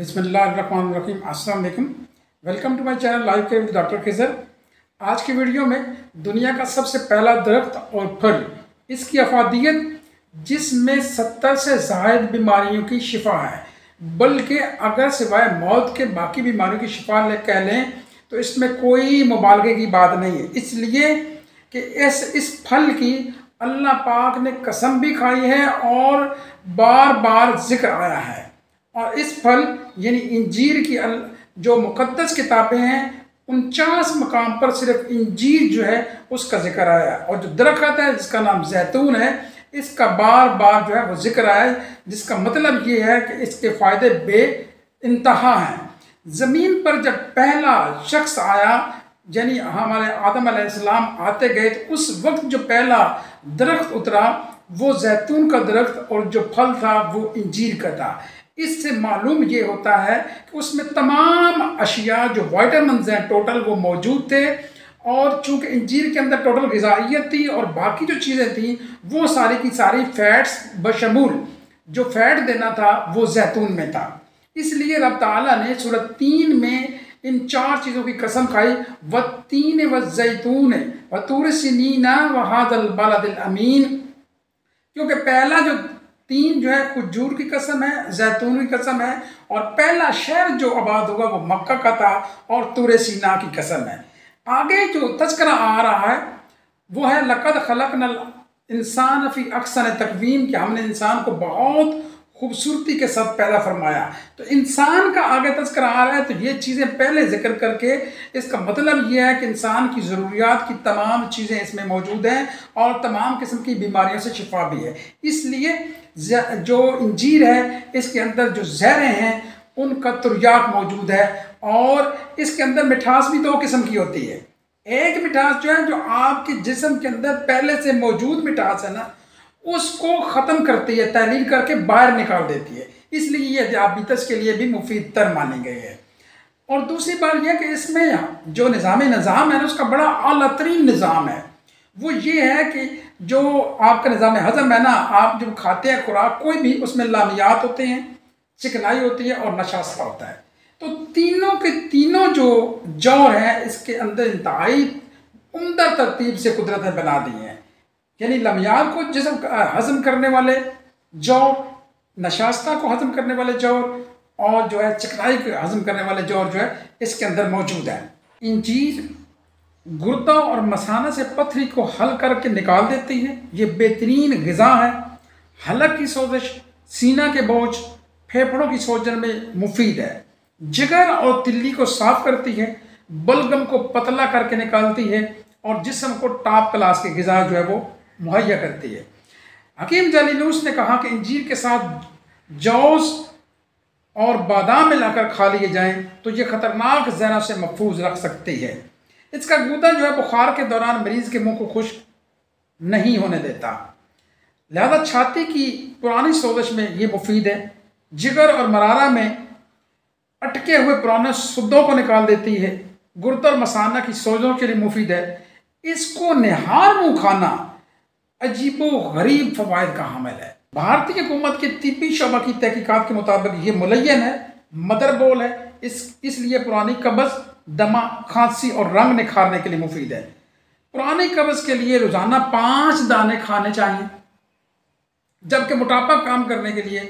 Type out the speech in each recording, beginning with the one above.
बिस्मिल्लाहिर्रहमानिर्रहीम। अस्सलाम वालेकुम। Welcome to my channel live care with doctor Khizar. आज की वीडियो में दुनिया का सबसे पहला दरख्त और फल, इसकी अफादियत, जिसमें 70 से ज़ायद बीमारियों की शिफा है, बल्कि अगर सिवाय मौत के बाकी बीमारियों की शिफा कह लें तो इसमें कोई मुबालगे की बात नहीं है। इसलिए कि इस फल की अल्लाह पाक ने कसम भी खाई है और बार बार जिक्र आया है। और इस फल यानी इंजीर की जो मुक़द्दस किताबें हैं 49 मकाम पर सिर्फ इंजीर जो है उसका जिक्र आया है। और जो दरख्त है जिसका नाम जैतून है, इसका बार बार जो है वो जिक्र आया है, जिसका मतलब ये है कि इसके फ़ायदे बेइंतहा हैं। ज़मीन पर जब पहला शख्स आया यानी हमारे आदम अलैहिस्सलाम आते गए तो उस वक्त जो पहला दरख्त उतरा वो जैतून का दरख्त और जो फल था वो इंजीर का था। इससे मालूम ये होता है कि उसमें तमाम अशिया जो वाइटामिन हैं टोटल वो मौजूद थे। और चूँकि इंजीर के अंदर टोटल ग़िज़ाइयत थी और बाकी जो चीज़ें थी वो सारी की सारी फ़ैट्स बशमूल जो फ़ैट देना था वो जैतून में था। इसलिए रब ताला ने सूरत 3 में इन 4 चीज़ों की कसम खाई, वत्तीन वज़्ज़ैतून वतूर सिनीना वहादल बलदिल अमीन। क्योंकि पहला जो 3 जो है खजूर की कसम है, जैतून की कसम है, और पहला शहर जो आबाद हुआ वो मक्का का था और तूर सीना की कसम है। आगे जो तज़किरा आ रहा है वो है लक़द खलक़नल इंसान फ़ी अहसन तक़वीम, कि हमने इंसान को बहुत खूबसूरती के साथ पैदा फरमाया। तो इंसान का आगे तज़किरा आ रहा है तो ये चीज़ें पहले जिक्र करके इसका मतलब ये है कि इंसान की ज़रूरियात की तमाम चीज़ें इसमें मौजूद हैं और तमाम किस्म की बीमारियों से शिफा भी है। इसलिए जो इंजीर है इसके अंदर जो ज़हरें हैं उनका तुर्याक मौजूद है। और इसके अंदर मिठास भी 2 किस्म की होती है। एक मिठास जो है जो आपके जिस्म के अंदर पहले से मौजूद मिठास है ना, उसको ख़त्म करती है, तहलील करके बाहर निकाल देती है। इसलिए ये दियाबितस के लिए भी मुफीद तर मानी गई है। और दूसरी बात यह कि इसमें जो निज़ाम है ना उसका बड़ा आला तरीन निज़ाम है। वो ये है कि जो आपका निज़ाम हज़म है ना, आप जब खाते हैं खुराक कोई भी, उसमें लामियात होते हैं, चिकनाई होती है और नशास्ता होता है। तो तीनों के तीनों जो जौर हैं इसके अंदर इंतहाई उम्दा तरतीब से कुदरत ने बना दी हैं। यानी लमियात को जिस्म हज़म करने वाले जौर, नशास्ता को हज़म करने वाले जौर और जो है चिकनाई को हज़म करने वाले जौर जो है इसके अंदर मौजूद है। इंजीर गुर्दा और मसाना से पथरी को हल करके निकाल देती है। ये बेहतरीन ग़िज़ा है। हलक की सोजिश, सीना के बोझ, फेफड़ों की सूजन में मुफीद है। जिगर और तिल्ली को साफ करती है, बलगम को पतला करके निकालती है और जिस्म को टॉप क्लास की ग़िज़ा जो है वो मुहैया करती है। हकीम जालिलूस ने कहा कि इंजीर के साथ जौज़ और बादाम मिलाकर खा लिए जाएं तो ये ख़तरनाक ज़हरों से महफूज रख सकती है। इसका गूदा जो है बुखार के दौरान मरीज़ के मुंह को खुश्क नहीं होने देता, लिहाजा छाती की पुरानी सोजिश में ये मुफीद है। जिगर और मरारा में अटके हुए पुराने सुद्दों को निकाल देती है। गुर्दा और मसाना की सोजों के लिए मुफीद है। इसको निहार मुँह खाना अजीबो गरीब फ़वाइद का हामिल है। भारतीय हुकूमत के तिब्बी शोबा की तहकीकात के मुताबिक ये मुलय्यन है, मदरबोल है, इसलिए पुरानी कब्ज़, दमा, खांसी और रंग निखारने के लिए मुफीद है। पुरानी कब्ज़ के लिए रोज़ाना 5 दाने खाने चाहिए, जबकि मोटापा कम करने के लिए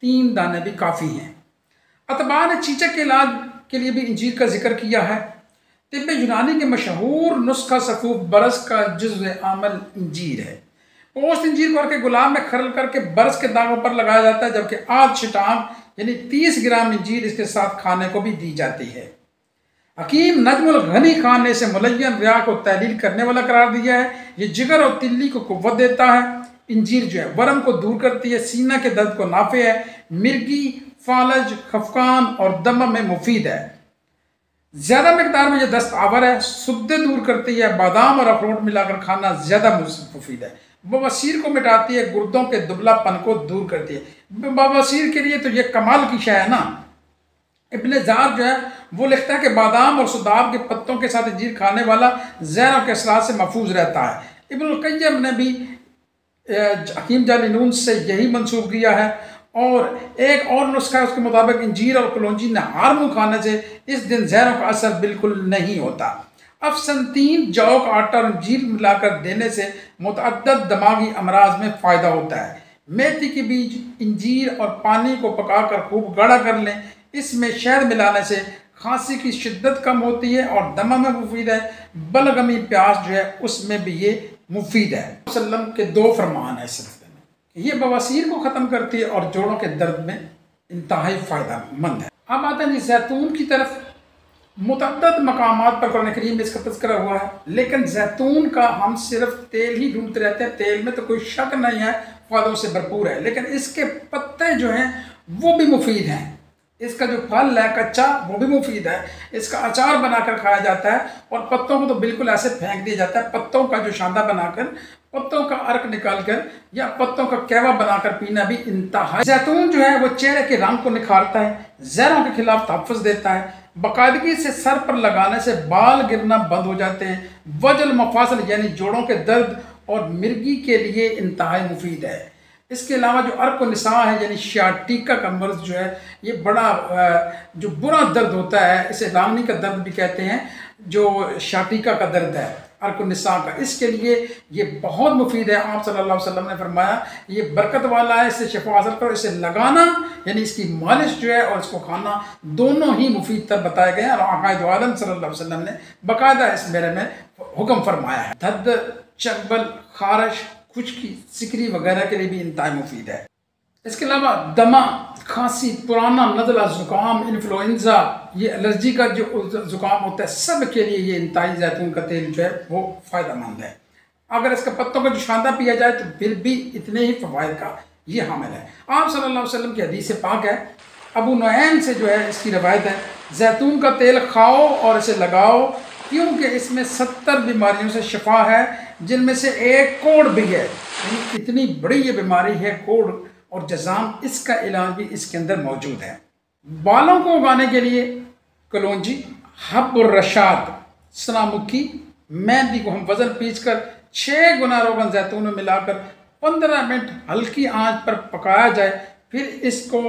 3 दाने भी काफ़ी हैं। अतबा ने चीचक के इलाज के लिए भी इंजीर का जिक्र किया है। तिब्ब यूनानी के मशहूर नुस्खा सफूफ बरस का जुज़्व अमल इंजीर है। पोस्ट इंजीर को करके गुलाब में खरल करके बरस के दागों पर लगाया जाता है, जबकि आध शिटाम यानी 30 ग्राम इंजीर इसके साथ खाने को भी दी जाती है। हकीम नजमुल गनी खान ने इसे मुलय्यन रिया को तहलील करने वाला करार दिया है। ये जिगर और तिल्ली को कुव्वत देता है। इंजीर जो है वरम को दूर करती है, सीना के दर्द को नाफे है, मिर्गी, फालज, खफकान और दमा में मुफीद है। ज़्यादा मकदार में यह दस्त आवर है, सुद्दे दूर करती है। बादाम और अखरोट मिलाकर खाना ज़्यादा मुफीद है। बवासीर को मिटाती है, गुर्दों के दुबलापन को दूर करती है। बवासीर के लिए तो ये कमाल की शय है ना। इब्न जार जो है वो लिखता है कि बादाम और सुदाब के पत्तों के साथ इंजीर खाने वाला ज़हरों के असरात से महफूज रहता है। इब्नुल क़य्यम ने भी हकीम जालिलूस से यही मंसूब किया है और एक और नुस्खा है उसके मुताबिक इंजीर और कलौंजी नहार मुँह खाने से इस दिन जहरों का असर बिल्कुल नहीं होता। अफसनतीन, जौ का आटा और इंजीर मिलाकर देने से मुतअद्दिद दिमागी अमराज में फ़ायदा होता है। मेथी के बीज, इंजीर और पानी को पकाकर खूब गाढ़ा कर लें। इसमें शहद मिलाने से खांसी की शिद्दत कम होती है और दमा में मुफीद है। बलगमी प्याज जो है उसमें भी ये मुफीद है। वसल्लम के दो फरमान है इस सिलसिले में। ये बवासीर को ख़त्म करती है और जोड़ों के दर्द में इंतहाई फ़ायदेमंद है। अब आते हैं जी जैतून की तरफ। मुतअद्दिद मकामात पर कुरान करीम में इसका तज़किरा हुआ है, लेकिन जैतून का हम सिर्फ तेल ही ढूंढते रहते हैं। तेल में तो कोई शक नहीं है, फ़ायदों से भरपूर है, लेकिन इसके पत्ते जो हैं वो भी मुफीद हैं। इसका जो फल है कच्चा वो भी मुफीद है। इसका अचार बनाकर खाया जाता है और पत्तों को तो बिल्कुल ऐसे फेंक दिया जाता है। पत्तों का जो शांदा बनाकर, पत्तों का अर्क निकालकर या पत्तों का कहवा बनाकर पीना भी इंतहा। जैतून जो है वो चेहरे के रंग को निखारता है, जहरों के खिलाफ तहफ़्फ़ुज़ देता है। बाकायदगी से सर पर लगाने से बाल गिरना बंद हो जाते हैं। वजल मफासल यानी जोड़ों के दर्द और मिर्गी के लिए इंतहाई मुफीद है। इसके अलावा जो अर्क निसा है यानी शाटीका का मर्ज जो है, ये बड़ा जो बुरा दर्द होता है, इसे रांगनी का दर्द भी कहते हैं, जो शाटीका का दर्द है अर्क निसा का, इसके लिए ये बहुत मुफीद है। आप सल्लल्लाहु अलैहि वसल्लम ने फरमाया ये बरकत वाला है, इससे शिफा हासिल करो। इसे लगाना यानी इसकी मालिश जो है और इसको खाना दोनों ही मुफीद तर बताए गए हैं और आक़ाए दो आलम सल्लल्लाहु अलैहि वसल्लम ने बाकायदा इस बारे में हुक्म फरमाया है। दर्द, चंबल, खारिश, खुश्की, सिकरी वगैरह के लिए भी इंतहाई मुफीद है। इसके अलावा दमा, खांसी, पुराना नज़ला, ज़ुकाम, इन्फ्लुएंजा, ये एलर्जी का जो ज़ुकाम होता है, सब के लिए ये इंतहाई जैतून का तेल जो है वो फ़ायदेमंद है। अगर इसके पत्तों का जो शांदा पिया जाए तो फिर भी इतने ही फ़वाइद का ये हामिल है। आप सल्लल्लाहु अलैहि वसल्लम की हदीस पाक है, अबू नुऐम से जो है इसकी रवायत है, जैतून का तेल खाओ और इसे लगाओ क्योंकि इसमें 70 बीमारियों से शिफा है, जिनमें से एक कोढ़ भी है। यानी इतनी बड़ी ये बीमारी है कोढ़ और जज़ाम, इसका इलाज भी इसके अंदर मौजूद है। बालों को उगाने के लिए कलौंजी, हब्बुर रशाद, सनामुखी, मेहंदी को हम वज़न पीस कर 6 गुना रोगन जैतून में मिलाकर 15 मिनट हल्की आंच पर पकाया जाए। फिर इसको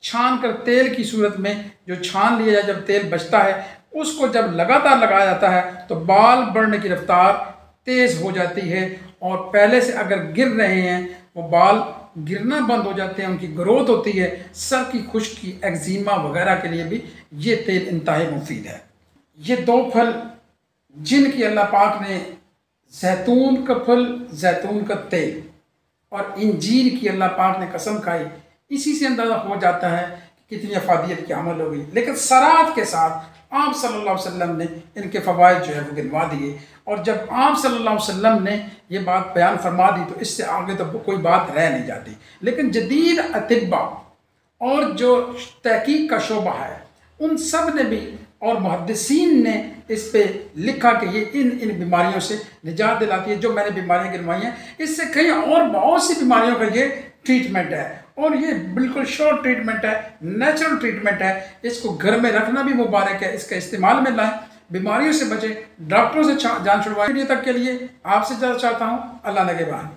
छान कर तेल की सूरत में जो छान लिया जाए, जब तेल बचता है उसको जब लगातार लगाया जाता है तो बाल बढ़ने की रफ्तार तेज़ हो जाती है और पहले से अगर गिर रहे हैं वो बाल गिरना बंद हो जाते हैं, उनकी ग्रोथ होती है। सर की खुश्की, एक्जिमा वगैरह के लिए भी ये तेल इंतहाई मुफीद है। ये दो फल जिनकी अल्लाह पाक ने जैतून का फल, जैतून का तेल और इंजीर की अल्लाह पाक ने कसम खाई, इसी से अंदाज़ा हो जाता है कि कितनी अफादियत की अमल होगी। लेकिन सराहत के साथ आप सल्लल्लाहु अलैहि वसल्लम ने इनके फ़वाइद जो है वो गिनवा दिए और जब आप सल्लल्लाहु अलैहि वसल्लम ने ये बात बयान फरमा दी तो इससे आगे तो कोई बात रह नहीं जाती। लेकिन जदीद अतिब्बा और जो तहकीक का शोबा है उन सब ने भी और मुहद्दिसीन ने इस पे लिखा कि ये इन बीमारियों से निजात दिलाती है। जो मैंने बीमारियाँ गिनवाई हैं इससे कई और बहुत सी बीमारियों का ये ट्रीटमेंट है और ये बिल्कुल श्योर ट्रीटमेंट है, नेचुरल ट्रीटमेंट है। इसको घर में रखना भी मुबारक है, इसका इस्तेमाल में लाएं, बीमारियों से बचें, डॉक्टरों से जान छुड़वाएं। वीडियो तक के लिए आपसे इजाज़त चाहता हूँ। अल्लाह नगहबान।